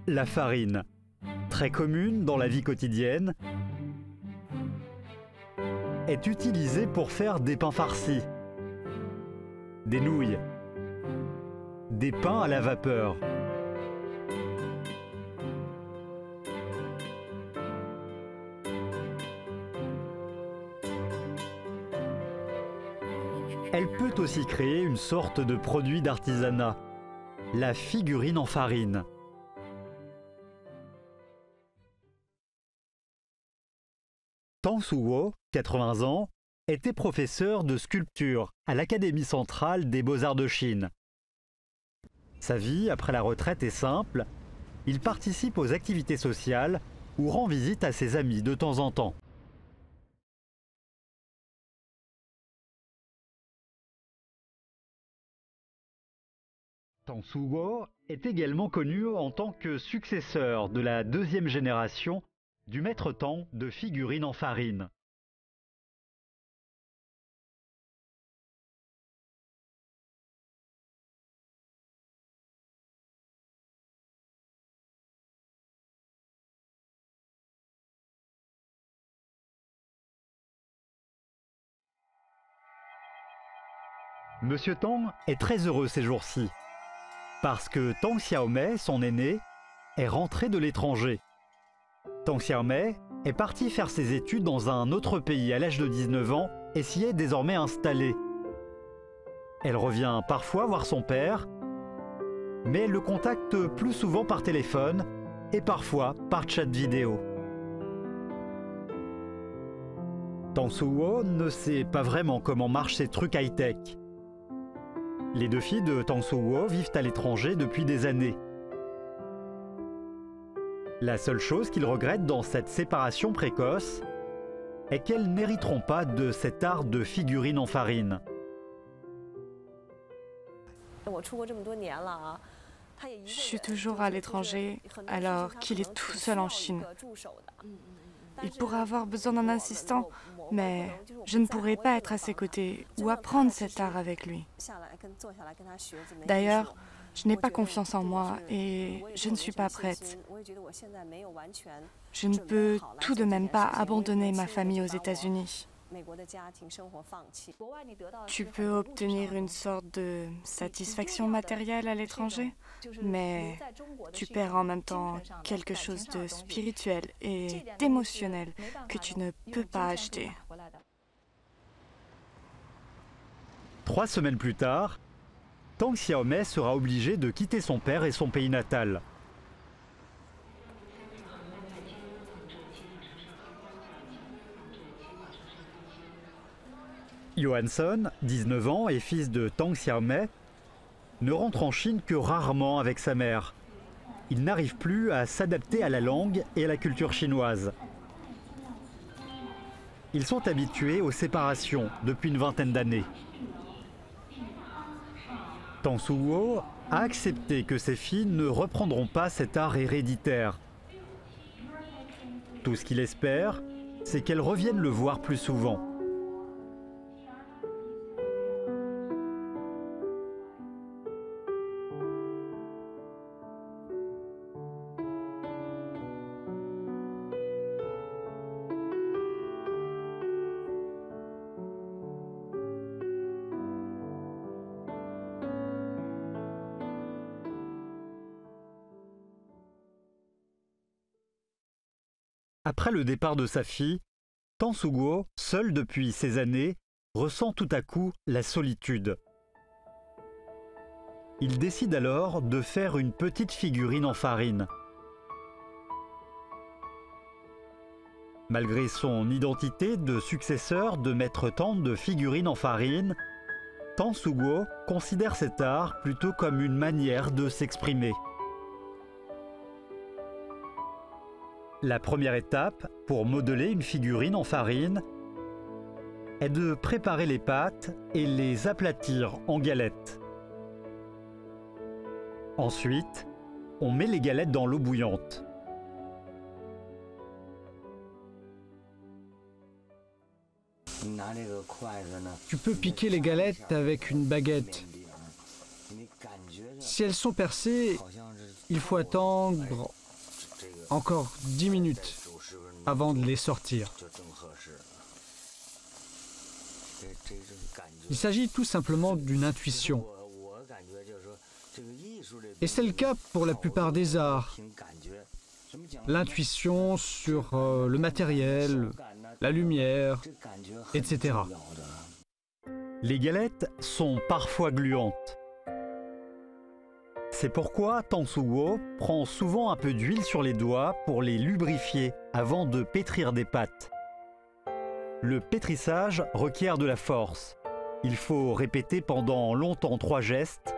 La farine, très commune dans la vie quotidienne, est utilisée pour faire des pains farcis, des nouilles, des pains à la vapeur. Elle peut aussi créer une sorte de produit d'artisanat, la figurine en farine. Tang Soo-ho, 80 ans, était professeur de sculpture à l'Académie centrale des beaux-arts de Chine. Sa vie après la retraite est simple, il participe aux activités sociales ou rend visite à ses amis de temps en temps. Tang Soo-ho est également connu en tant que successeur de la deuxième génération du maître Tang de figurines en farine. Monsieur Tang est très heureux ces jours-ci, parce que Tang Xiaomei, son aîné, est rentré de l'étranger. Tang Xiaomei est parti faire ses études dans un autre pays à l'âge de 19 ans et s'y est désormais installée. Elle revient parfois voir son père, mais elle le contacte plus souvent par téléphone et parfois par chat vidéo. Tang Soo-ho ne sait pas vraiment comment marchent ces trucs high-tech. Les deux filles de Tang Soo-ho vivent à l'étranger depuis des années. La seule chose qu'il regrette dans cette séparation précoce est qu'elles n'hériteront pas de cet art de figurine en farine. Je suis toujours à l'étranger alors qu'il est tout seul en Chine. Il pourrait avoir besoin d'un assistant, mais je ne pourrais pas être à ses côtés ou apprendre cet art avec lui. D'ailleurs, je n'ai pas confiance en moi et je ne suis pas prête. Je ne peux tout de même pas abandonner ma famille aux États-Unis. Tu peux obtenir une sorte de satisfaction matérielle à l'étranger, mais tu perds en même temps quelque chose de spirituel et d'émotionnel que tu ne peux pas acheter. 3 semaines plus tard, Tang Xiaomei sera obligé de quitter son père et son pays natal. Johansson, 19 ans et fils de Tang Xiaomei, ne rentre en Chine que rarement avec sa mère. Il n'arrive plus à s'adapter à la langue et à la culture chinoise. Ils sont habitués aux séparations depuis une vingtaine d'années. Tang Soo-ho a accepté que ses filles ne reprendront pas cet art héréditaire. Tout ce qu'il espère, c'est qu'elles reviennent le voir plus souvent. Après le départ de sa fille, Tang Soo-ho, seul depuis ces années, ressent tout à coup la solitude. Il décide alors de faire une petite figurine en farine. Malgré son identité de successeur de maître Tang de figurine en farine, Tang Soo-ho considère cet art plutôt comme une manière de s'exprimer. La première étape pour modeler une figurine en farine est de préparer les pâtes et les aplatir en galettes. Ensuite, on met les galettes dans l'eau bouillante. Tu peux piquer les galettes avec une baguette. Si elles sont percées, il faut attendre encore 10 minutes avant de les sortir. Il s'agit tout simplement d'une intuition. Et c'est le cas pour la plupart des arts. L'intuition sur le matériel, la lumière, etc. Les galettes sont parfois gluantes. C'est pourquoi Tang Soo Wo prend souvent un peu d'huile sur les doigts pour les lubrifier avant de pétrir des pâtes. Le pétrissage requiert de la force. Il faut répéter pendant longtemps 3 gestes: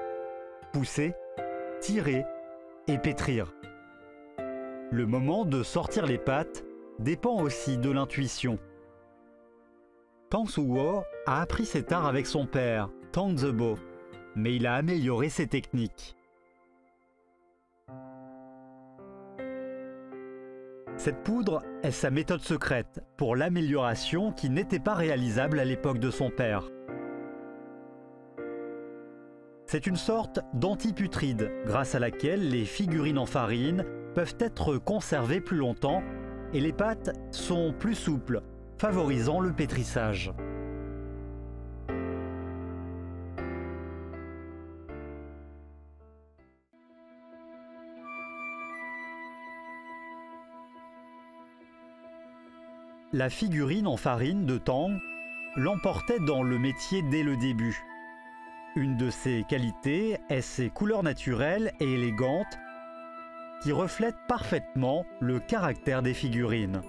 pousser, tirer et pétrir. Le moment de sortir les pâtes dépend aussi de l'intuition. Tang Soo Wo a appris cet art avec son père, Tang Zebo, mais il a amélioré ses techniques. Cette poudre est sa méthode secrète pour l'amélioration qui n'était pas réalisable à l'époque de son père. C'est une sorte d'antiputride grâce à laquelle les figurines en farine peuvent être conservées plus longtemps et les pâtes sont plus souples, favorisant le pétrissage. La figurine en farine de Tang l'emportait dans le métier dès le début. Une de ses qualités est ses couleurs naturelles et élégantes qui reflètent parfaitement le caractère des figurines.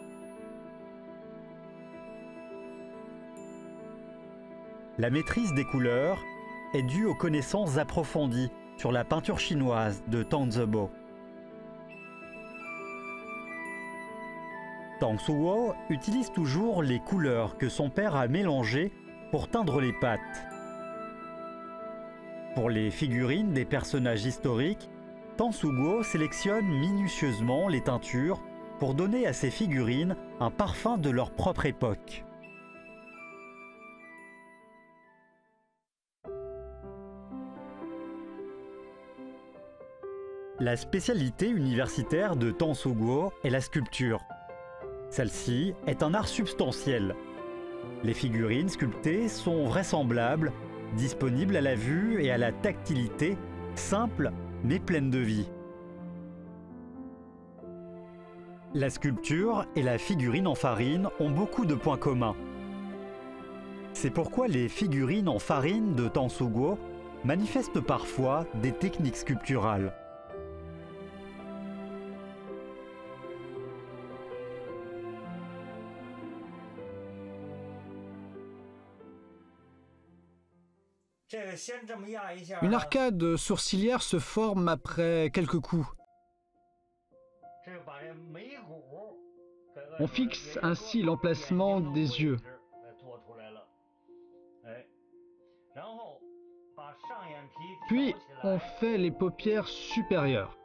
La maîtrise des couleurs est due aux connaissances approfondies sur la peinture chinoise de Tang Zebo. Tang Soo Wo utilise toujours les couleurs que son père a mélangées pour teindre les pâtes. Pour les figurines des personnages historiques, Tang Soo Wo sélectionne minutieusement les teintures pour donner à ces figurines un parfum de leur propre époque. La spécialité universitaire de Tang Soo Wo est la sculpture. Celle-ci est un art substantiel. Les figurines sculptées sont vraisemblables, disponibles à la vue et à la tactilité, simples mais pleines de vie. La sculpture et la figurine en farine ont beaucoup de points communs. C'est pourquoi les figurines en farine de Tang Soo Wo manifestent parfois des techniques sculpturales. Une arcade sourcilière se forme après quelques coups. On fixe ainsi l'emplacement des yeux. Puis, on fait les paupières supérieures.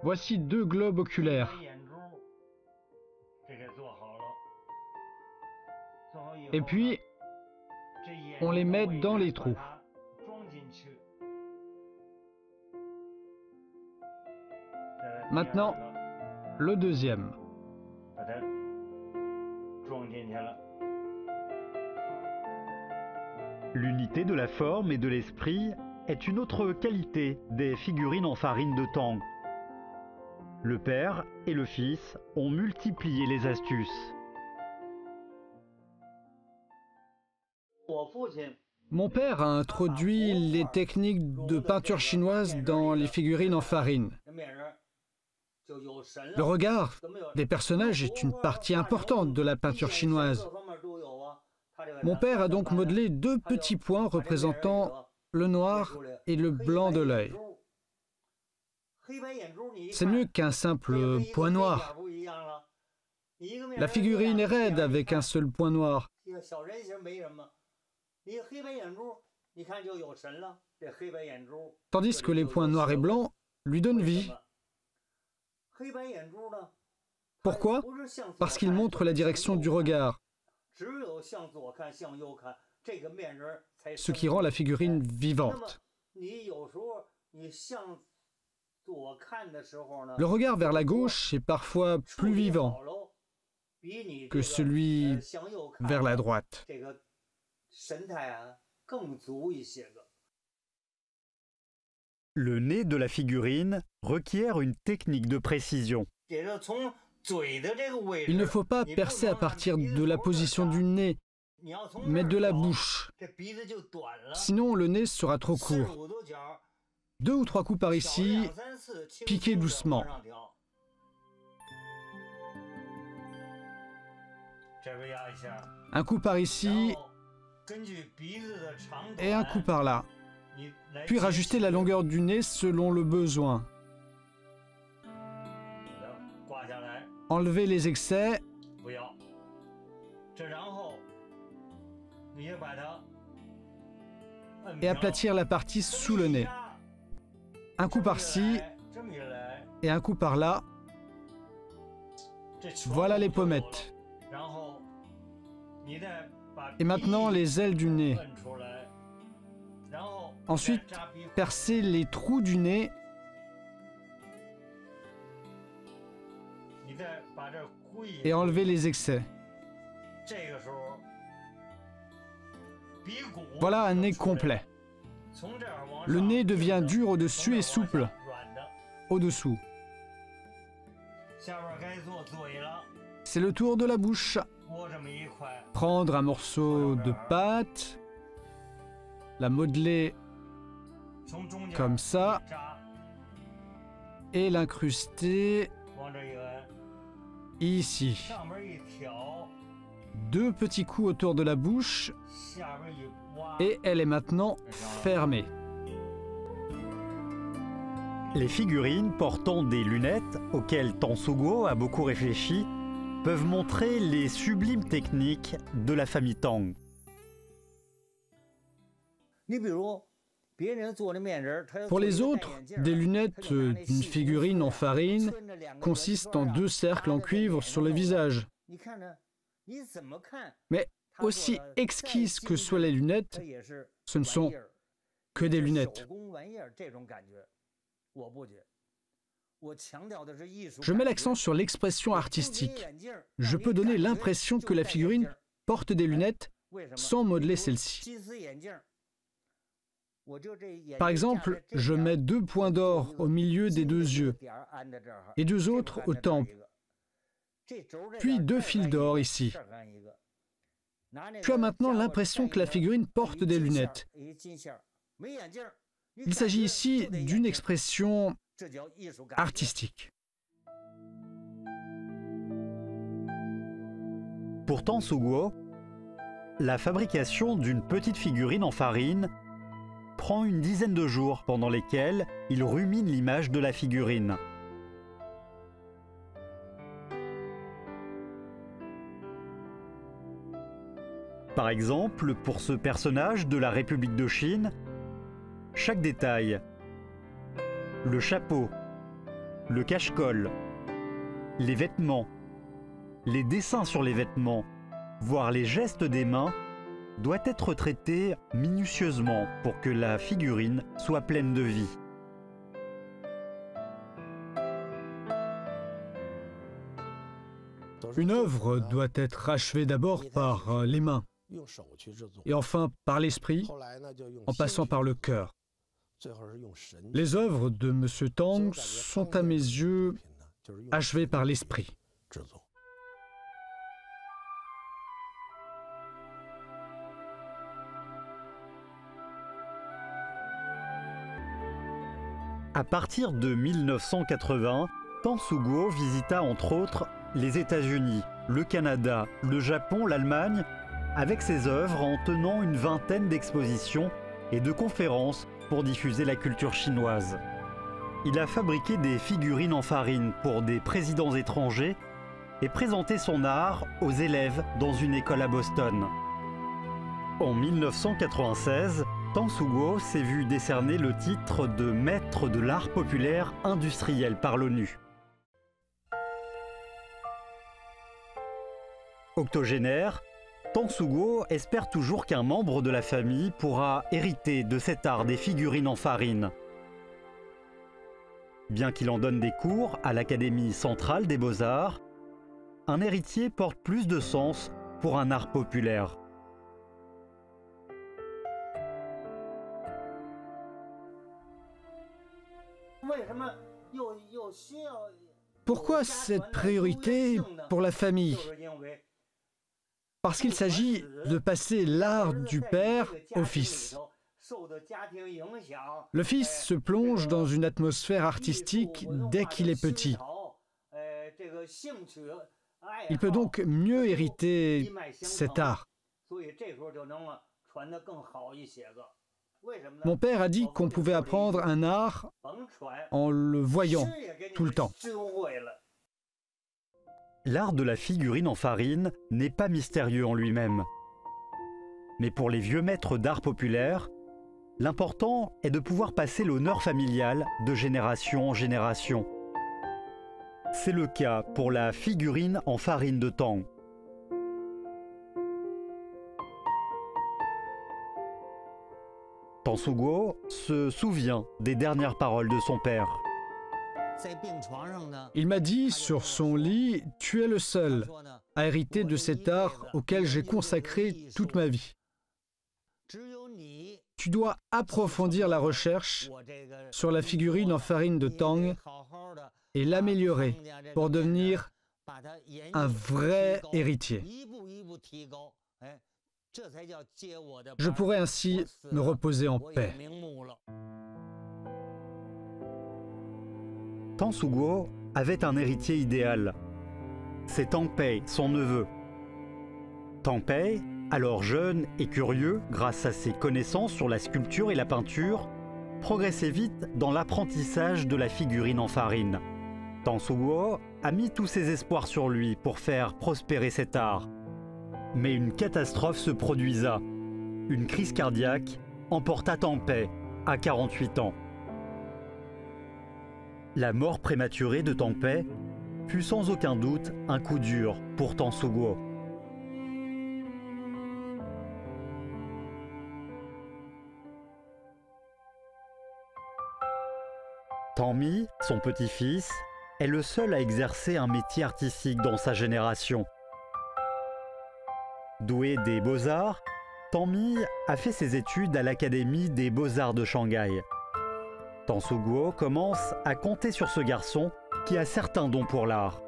Voici 2 globes oculaires. Et puis, on les met dans les trous. Maintenant, le deuxième. L'unité de la forme et de l'esprit est une autre qualité des figurines en farine de Tang. Le père et le fils ont multiplié les astuces. Mon père a introduit les techniques de peinture chinoise dans les figurines en farine. Le regard des personnages est une partie importante de la peinture chinoise. Mon père a donc modelé 2 petits points représentant le noir et le blanc de l'œil. C'est mieux qu'un simple point noir. La figurine est raide avec un seul point noir. Tandis que les points noirs et blancs lui donnent vie. Pourquoi? Parce qu'ils montrent la direction du regard. ce qui rend la figurine vivante. Le regard vers la gauche est parfois plus vivant que celui vers la droite. Le nez de la figurine requiert une technique de précision. Il ne faut pas percer à partir de la position du nez, mais de la bouche. Sinon, le nez sera trop court. 2 ou 3 coups par ici, piquez doucement. Un coup par ici et un coup par là. Puis rajustez la longueur du nez selon le besoin. Enlevez les excès. Et aplatir la partie sous le nez. Un coup par-ci et un coup par-là. Voilà les pommettes. Et maintenant les ailes du nez. Ensuite, percez les trous du nez. Et enlevez les excès. Voilà un nez complet. Le nez devient dur au-dessus et souple au-dessous. C'est le tour de la bouche. Prendre un morceau de pâte, la modeler comme ça et l'incruster ici. 2 petits coups autour de la bouche et elle est maintenant fermée. Les figurines portant des lunettes, auxquelles Tang-Soo-Guo a beaucoup réfléchi, peuvent montrer les sublimes techniques de la famille Tang. Pour les autres, des lunettes d'une figurine en farine consistent en 2 cercles en cuivre sur le visage. Mais aussi exquises que soient les lunettes, ce ne sont que des lunettes. Je mets l'accent sur l'expression artistique. Je peux donner l'impression que la figurine porte des lunettes sans modeler celles-ci. Par exemple, je mets 2 points d'or au milieu des 2 yeux et 2 autres aux tempes, puis 2 fils d'or ici. Tu as maintenant l'impression que la figurine porte des lunettes. Il s'agit ici d'une expression artistique. Pour Tang-Soo-Guo, la fabrication d'une petite figurine en farine prend une dizaine de jours pendant lesquels il rumine l'image de la figurine. Par exemple, pour ce personnage de la République de Chine, chaque détail, le chapeau, le cache-col, les vêtements, les dessins sur les vêtements, voire les gestes des mains, doit être traité minutieusement pour que la figurine soit pleine de vie. Une œuvre doit être achevée d'abord par les mains, et enfin par l'esprit, en passant par le cœur. Les œuvres de M. Tang sont à mes yeux achevées par l'esprit. À partir de 1980, Tang-Soo-Guo visita entre autres les États-Unis, le Canada, le Japon, l'Allemagne, avec ses œuvres en tenant une vingtaine d'expositions et de conférences pour diffuser la culture chinoise. Il a fabriqué des figurines en farine pour des présidents étrangers et présenté son art aux élèves dans une école à Boston. En 1996, Tang-Soo-Guo s'est vu décerner le titre de maître de l'art populaire industriel par l'ONU. Octogénaire, Tang Soo-go espère toujours qu'un membre de la famille pourra hériter de cet art des figurines en farine. Bien qu'il en donne des cours à l'Académie centrale des beaux-arts, un héritier porte plus de sens pour un art populaire. Pourquoi cette priorité pour la famille? Parce qu'il s'agit de passer l'art du père au fils. Le fils se plonge dans une atmosphère artistique dès qu'il est petit. Il peut donc mieux hériter cet art. Mon père a dit qu'on pouvait apprendre un art en le voyant tout le temps. L'art de la figurine en farine n'est pas mystérieux en lui-même. Mais pour les vieux maîtres d'art populaire, l'important est de pouvoir passer l'honneur familial de génération en génération. C'est le cas pour la figurine en farine de Tang. Tang Soo-go se souvient des dernières paroles de son père. Il m'a dit sur son lit, « Tu es le seul à hériter de cet art auquel j'ai consacré toute ma vie. Tu dois approfondir la recherche sur la figurine en farine de Tang et l'améliorer pour devenir un vrai héritier. Je pourrai ainsi me reposer en paix. » Tang Soo-go avait un héritier idéal. C'est Tang Pei, son neveu. Tang Pei, alors jeune et curieux grâce à ses connaissances sur la sculpture et la peinture, progressait vite dans l'apprentissage de la figurine en farine. Tang Soo-go a mis tous ses espoirs sur lui pour faire prospérer cet art. Mais une catastrophe se produisa. Une crise cardiaque emporta Tang Pei à 48 ans. La mort prématurée de Tang Pei fut sans aucun doute un coup dur pour Tang Soo-go. Tang Mi, son petit-fils, est le seul à exercer un métier artistique dans sa génération. Doué des beaux-arts, Tang Mi a fait ses études à l'Académie des beaux-arts de Shanghai. Tang Soo-go commence à compter sur ce garçon qui a certains dons pour l'art.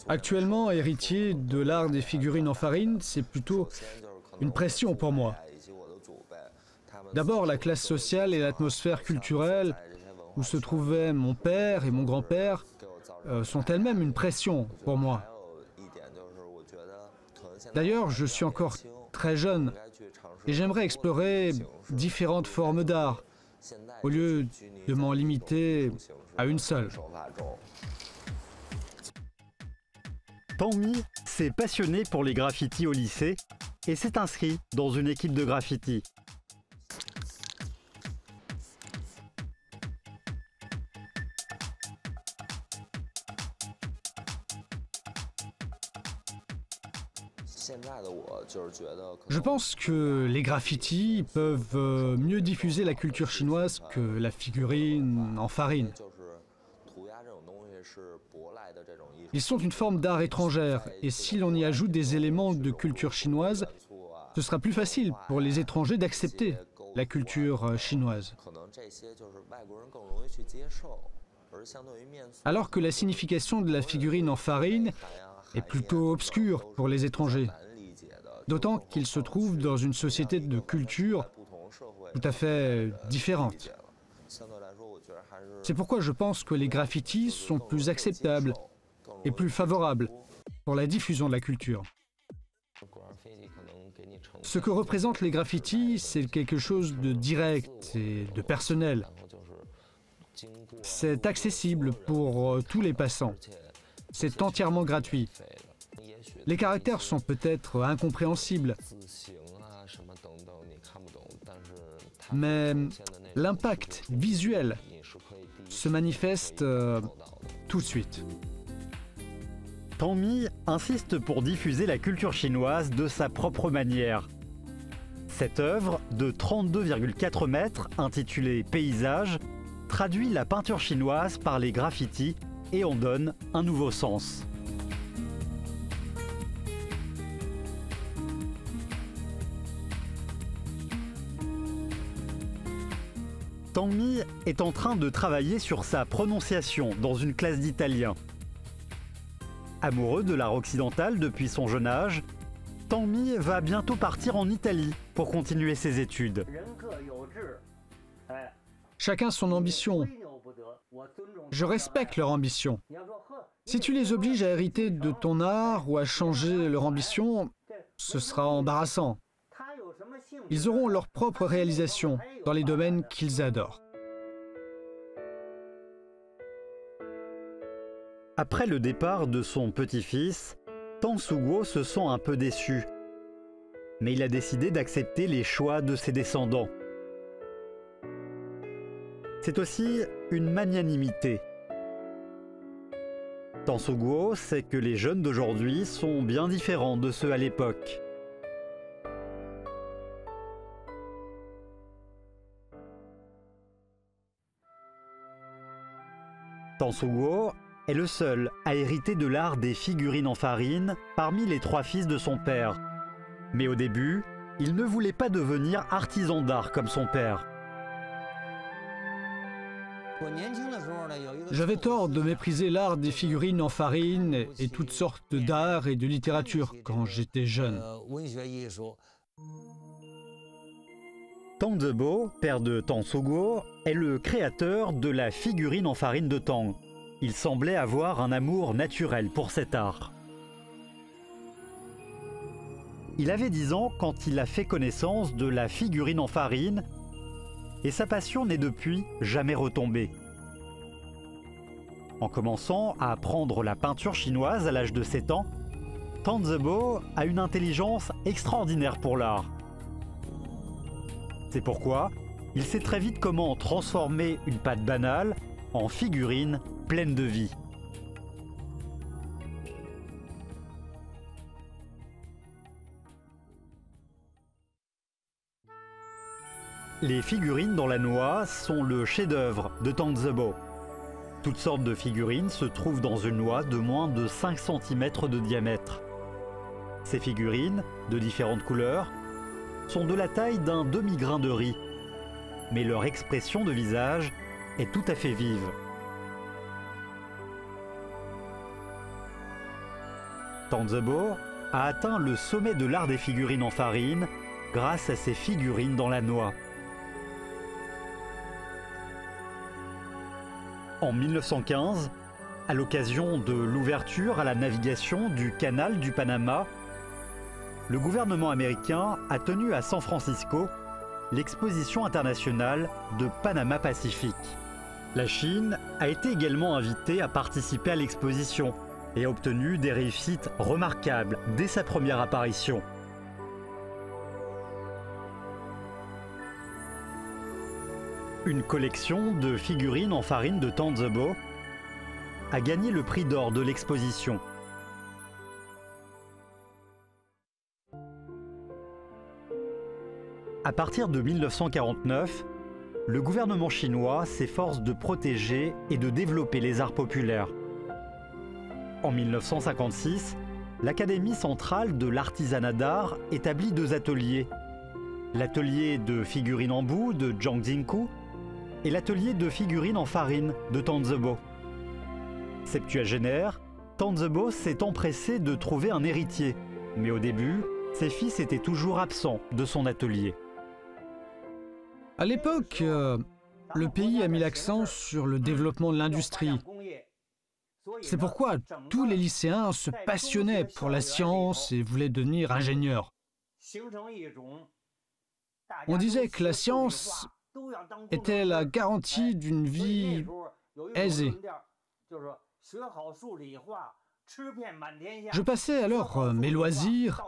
Actuellement, héritier de l'art des figurines en farine, c'est plutôt une pression pour moi. D'abord, la classe sociale et l'atmosphère culturelle où se trouvaient mon père et mon grand-père sont elles-mêmes une pression pour moi. D'ailleurs, je suis encore très jeune et j'aimerais explorer différentes formes d'art au lieu de m'en limiter à une seule. Tang Mi s'est passionné pour les graffitis au lycée et s'est inscrit dans une équipe de graffiti. Je pense que les graffitis peuvent mieux diffuser la culture chinoise que la figurine en farine. Ils sont une forme d'art étrangère, et si l'on y ajoute des éléments de culture chinoise, ce sera plus facile pour les étrangers d'accepter la culture chinoise. Alors que la signification de la figurine en farine est plutôt obscure pour les étrangers, d'autant qu'ils se trouvent dans une société de culture tout à fait différente. C'est pourquoi je pense que les graffitis sont plus acceptables et plus favorables pour la diffusion de la culture. Ce que représentent les graffitis, c'est quelque chose de direct et de personnel. C'est accessible pour tous les passants. C'est entièrement gratuit. Les caractères sont peut-être incompréhensibles, mais l'impact visuel se manifeste tout de suite. Tang Mi insiste pour diffuser la culture chinoise de sa propre manière. Cette œuvre, de 32,4 mètres, intitulée « Paysage », traduit la peinture chinoise par les graffitis et en donne un nouveau sens. Tang Mi est en train de travailler sur sa prononciation dans une classe d'italien. Amoureux de l'art occidental depuis son jeune âge, Tang Mi va bientôt partir en Italie pour continuer ses études. Chacun son ambition. Je respecte leur ambition. Si tu les obliges à hériter de ton art ou à changer leur ambition, ce sera embarrassant. Ils auront leur propre réalisation dans les domaines qu'ils adorent. Après le départ de son petit-fils, Tang Shuguo se sent un peu déçu. Mais il a décidé d'accepter les choix de ses descendants. C'est aussi une magnanimité. Tang Shuguo sait que les jeunes d'aujourd'hui sont bien différents de ceux à l'époque. Tang Shuguo est le seul à hériter de l'art des figurines en farine parmi les 3 fils de son père. Mais au début, il ne voulait pas devenir artisan d'art comme son père. J'avais tort de mépriser l'art des figurines en farine et toutes sortes d'art et de littérature quand j'étais jeune. Tang Zebo, père de Tang Shuguo, est le créateur de la figurine en farine de Tang. Il semblait avoir un amour naturel pour cet art. Il avait 10 ans quand il a fait connaissance de la figurine en farine et sa passion n'est depuis jamais retombée. En commençant à apprendre la peinture chinoise à l'âge de 7 ans, Tang Zebo a une intelligence extraordinaire pour l'art. C'est pourquoi il sait très vite comment transformer une pâte banale en figurine pleine de vie. Les figurines dans la noix sont le chef-d'œuvre de Tang Zebo. Toutes sortes de figurines se trouvent dans une noix de moins de 5 cm de diamètre. Ces figurines, de différentes couleurs, sont de la taille d'un demi-grain de riz, mais leur expression de visage est tout à fait vive. Tang Zebo a atteint le sommet de l'art des figurines en farine grâce à ses figurines dans la noix. En 1915, à l'occasion de l'ouverture à la navigation du canal du Panama, le gouvernement américain a tenu à San Francisco l'exposition internationale de Panama Pacific. La Chine a été également invitée à participer à l'exposition et a obtenu des réussites remarquables dès sa première apparition. Une collection de figurines en farine de Tang Zebo a gagné le prix d'or de l'exposition. À partir de 1949, le gouvernement chinois s'efforce de protéger et de développer les arts populaires. En 1956, l'Académie centrale de l'artisanat d'art établit 2 ateliers. L'atelier de figurines en boue de Zhang Jingku et l'atelier de figurines en farine de Tang Zebo. Septuagénaire, Tang Zebo s'est empressé de trouver un héritier, mais au début, ses fils étaient toujours absents de son atelier. À l'époque, le pays a mis l'accent sur le développement de l'industrie. C'est pourquoi tous les lycéens se passionnaient pour la science et voulaient devenir ingénieurs. On disait que la science était la garantie d'une vie aisée. Je passais alors mes loisirs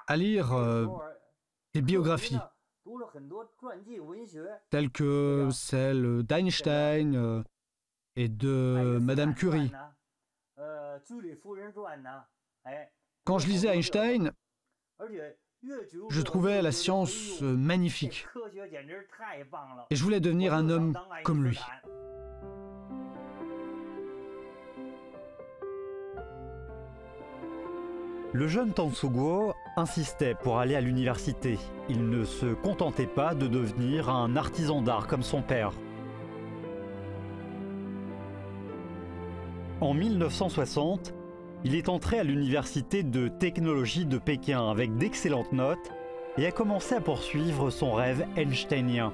à lire des biographies, telles que celle d'Einstein et de Madame Curie. Quand je lisais Einstein, je trouvais la science magnifique. Et je voulais devenir un homme comme lui. Le jeune Tang Soo-guo insistait pour aller à l'université. Il ne se contentait pas de devenir un artisan d'art comme son père. En 1960, il est entré à l'université de technologie de Pékin avec d'excellentes notes et a commencé à poursuivre son rêve einsteinien.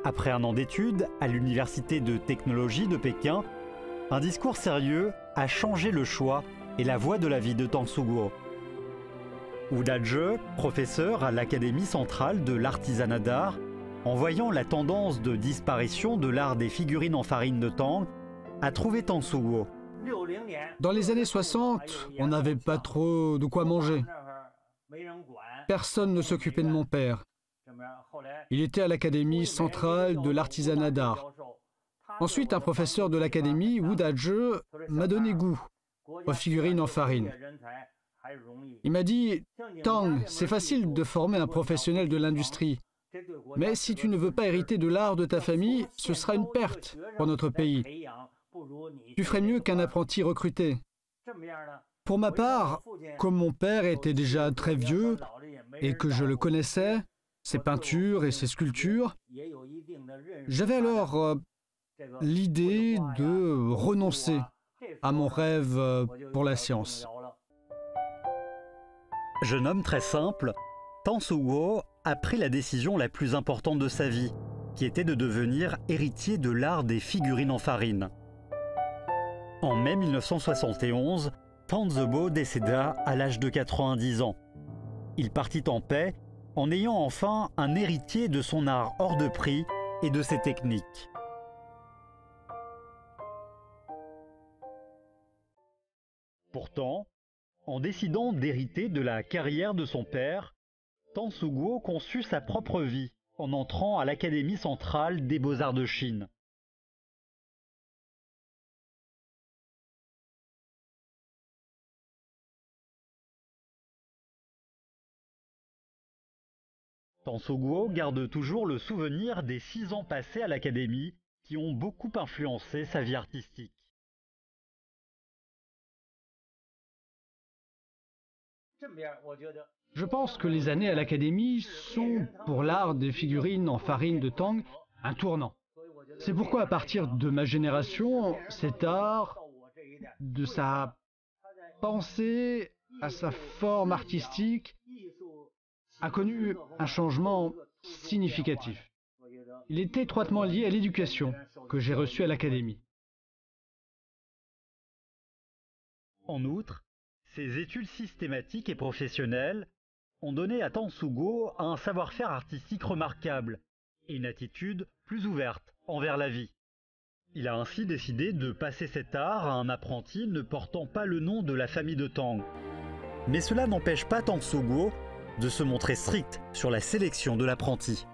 Après un an d'études à l'université de technologie de Pékin, un discours sérieux a changé le choix et la voie de la vie de Tang Soo-guo. Wu Da-je, professeur à l'Académie centrale de l'artisanat d'art, en voyant la tendance de disparition de l'art des figurines en farine de Tang, a trouvé Tang Soo-guo. Dans les années 60, on n'avait pas trop de quoi manger. Personne ne s'occupait de mon père. Il était à l'Académie centrale de l'artisanat d'art. Ensuite, un professeur de l'Académie, Wu Da-je, m'a donné goût aux figurines en farine. Il m'a dit « Tang, c'est facile de former un professionnel de l'industrie. Mais si tu ne veux pas hériter de l'art de ta famille, ce sera une perte pour notre pays. Tu ferais mieux qu'un apprenti recruté. » Pour ma part, comme mon père était déjà très vieux et que je le connaissais, ses peintures et ses sculptures, j'avais alors l'idée de renoncer à mon rêve pour la science. Jeune homme très simple, Tang Soo-guo a pris la décision la plus importante de sa vie, qui était de devenir héritier de l'art des figurines en farine. En mai 1971, Tang Soo-guo décéda à l'âge de 90 ans. Il partit en paix en ayant enfin un héritier de son art hors de prix et de ses techniques. Pourtant, en décidant d'hériter de la carrière de son père, Tang Soo-guo conçut sa propre vie en entrant à l'Académie centrale des beaux-arts de Chine. Tang Soo-guo garde toujours le souvenir des 6 ans passés à l'Académie qui ont beaucoup influencé sa vie artistique. Je pense que les années à l'Académie sont, pour l'art des figurines en farine de Tang, un tournant. C'est pourquoi à partir de ma génération, cet art, de sa pensée à sa forme artistique, a connu un changement significatif. Il est étroitement lié à l'éducation que j'ai reçue à l'Académie. En outre, ses études systématiques et professionnelles ont donné à Tang Soo-guo un savoir-faire artistique remarquable et une attitude plus ouverte envers la vie. Il a ainsi décidé de passer cet art à un apprenti ne portant pas le nom de la famille de Tang. Mais cela n'empêche pas Tang Soo-guo de se montrer strict sur la sélection de l'apprenti.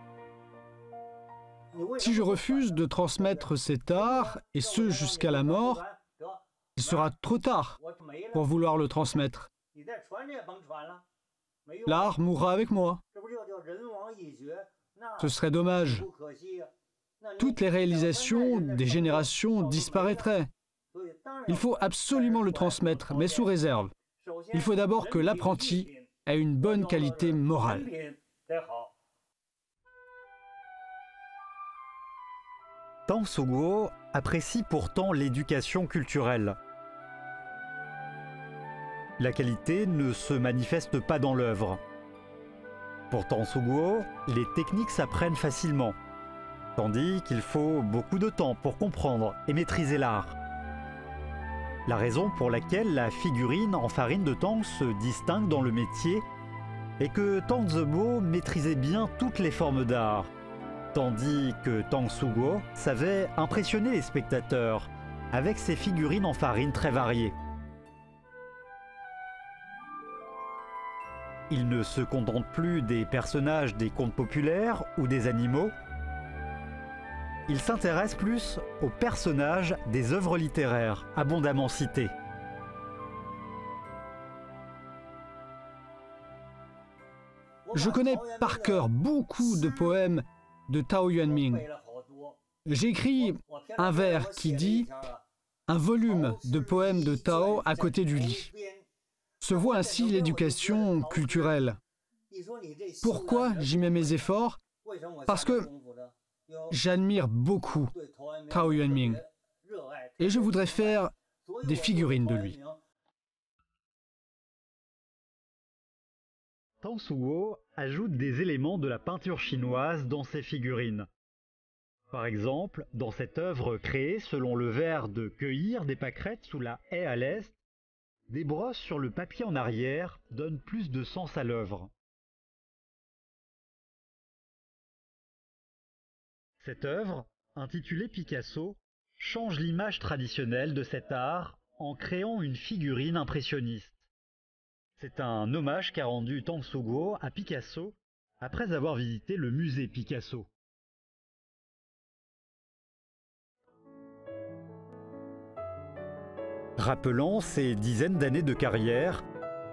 Si je refuse de transmettre cet art, et ce jusqu'à la mort, il sera trop tard pour vouloir le transmettre. L'art mourra avec moi. Ce serait dommage. Toutes les réalisations des générations disparaîtraient. Il faut absolument le transmettre, mais sous réserve. Il faut d'abord que l'apprenti ait une bonne qualité morale. Tang Soo-guo apprécie pourtant l'éducation culturelle. La qualité ne se manifeste pas dans l'œuvre. Pour Tang Soo-guo, les techniques s'apprennent facilement, tandis qu'il faut beaucoup de temps pour comprendre et maîtriser l'art. La raison pour laquelle la figurine en farine de Tang se distingue dans le métier est que Tang Soo-guo maîtrisait bien toutes les formes d'art, tandis que Tang Soo-guo savait impressionner les spectateurs avec ses figurines en farine très variées. Il ne se contente plus des personnages des contes populaires ou des animaux. Il s'intéresse plus aux personnages des œuvres littéraires, abondamment cités. Je connais par cœur beaucoup de poèmes de Tao Yuanming. J'ai écrit un vers qui dit « Un volume de poèmes de Tao à côté du lit ». Se voit ainsi l'éducation culturelle. Pourquoi j'y mets mes efforts? Parce que j'admire beaucoup Tao Yuanming et je voudrais faire des figurines de lui. Tang Shuo ajoute des éléments de la peinture chinoise dans ses figurines. Par exemple, dans cette œuvre créée selon le vers de cueillir des pâquerettes sous la haie à l'est, des brosses sur le papier en arrière donnent plus de sens à l'œuvre. Cette œuvre, intitulée Picasso, change l'image traditionnelle de cet art en créant une figurine impressionniste. C'est un hommage qu'a rendu Tang Shuo à Picasso après avoir visité le musée Picasso. Rappelant ses dizaines d'années de carrière,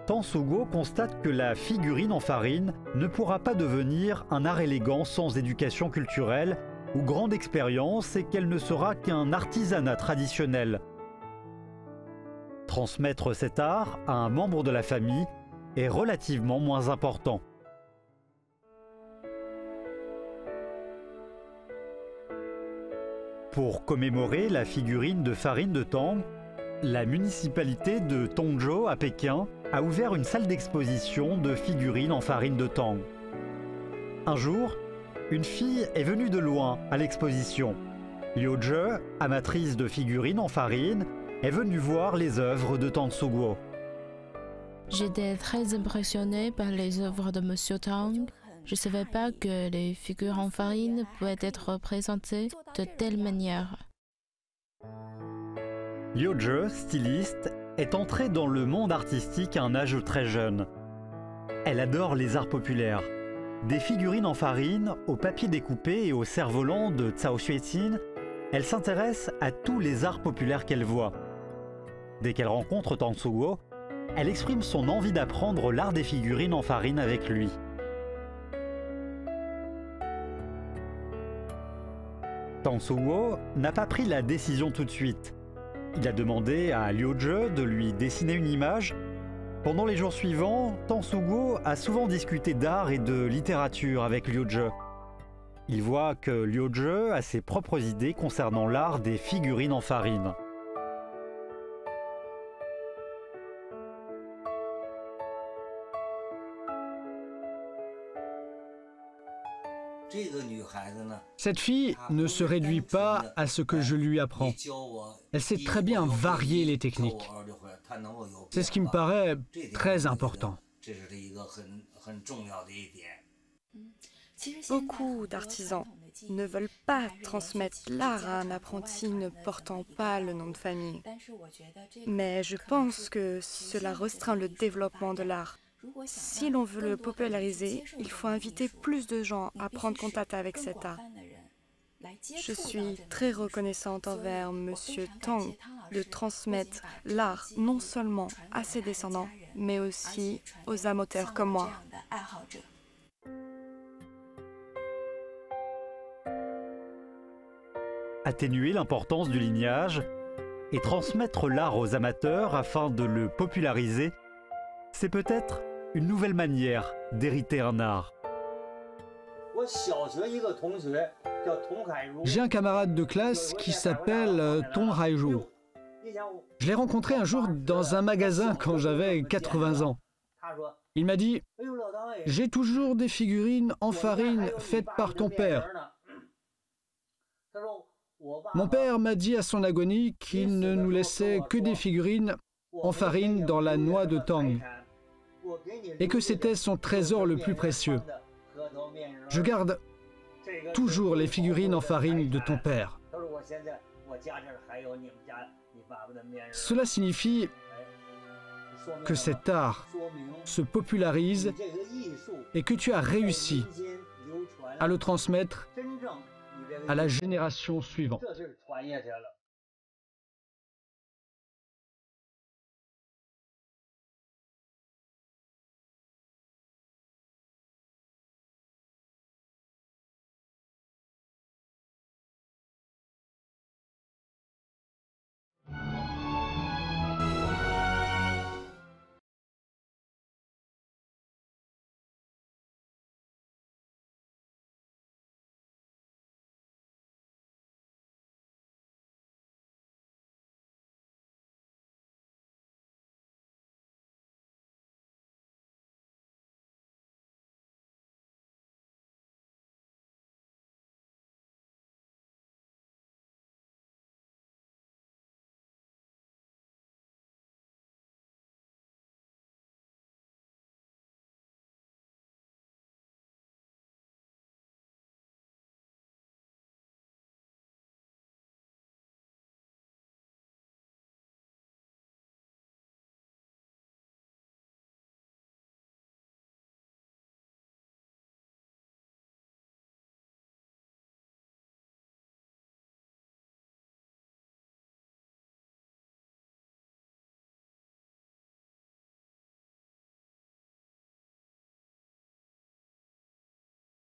Tang Shuo constate que la figurine en farine ne pourra pas devenir un art élégant sans éducation culturelle ou grande expérience et qu'elle ne sera qu'un artisanat traditionnel. Transmettre cet art à un membre de la famille est relativement moins important. Pour commémorer la figurine de farine de Tang, la municipalité de Tongzhou à Pékin a ouvert une salle d'exposition de figurines en farine de Tang. Un jour, une fille est venue de loin à l'exposition. Liu Zhe, amatrice de figurines en farine, est venue voir les œuvres de Tang Shuo. J'étais très impressionnée par les œuvres de Monsieur Tang. Je ne savais pas que les figures en farine pouvaient être représentées de telle manière. Liu Zhe, styliste, est entrée dans le monde artistique à un âge très jeune. Elle adore les arts populaires. Des figurines en farine, au papier découpé et au cerf-volant de Cao Xueqin, elle s'intéresse à tous les arts populaires qu'elle voit. Dès qu'elle rencontre Tang Shuo, elle exprime son envie d'apprendre l'art des figurines en farine avec lui. Tang Shuo n'a pas pris la décision tout de suite. Il a demandé à Liu Zhe de lui dessiner une image. Pendant les jours suivants, Tang Shuo a souvent discuté d'art et de littérature avec Liu Zhe. Il voit que Liu Zhe a ses propres idées concernant l'art des figurines en farine. Cette fille ne se réduit pas à ce que je lui apprends. Elle sait très bien varier les techniques. C'est ce qui me paraît très important. Beaucoup d'artisans ne veulent pas transmettre l'art à un apprenti ne portant pas le nom de famille. Mais je pense que cela restreint le développement de l'art. Si l'on veut le populariser, il faut inviter plus de gens à prendre contact avec cet art. Je suis très reconnaissante envers Monsieur Tang de transmettre l'art non seulement à ses descendants, mais aussi aux amateurs comme moi. Atténuer l'importance du lignage et transmettre l'art aux amateurs afin de le populariser, c'est peut-être une nouvelle manière d'hériter un art. J'ai un camarade de classe qui s'appelle Tong Haizhou. Je l'ai rencontré un jour dans un magasin quand j'avais 80 ans. Il m'a dit « J'ai toujours des figurines en farine faites par ton père. » Mon père m'a dit à son agonie qu'il ne nous laissait que des figurines en farine dans la noix de Tang et que c'était son trésor le plus précieux. Je garde toujours les figurines en farine de ton père. Cela signifie que cet art se popularise et que tu as réussi à le transmettre à la génération suivante.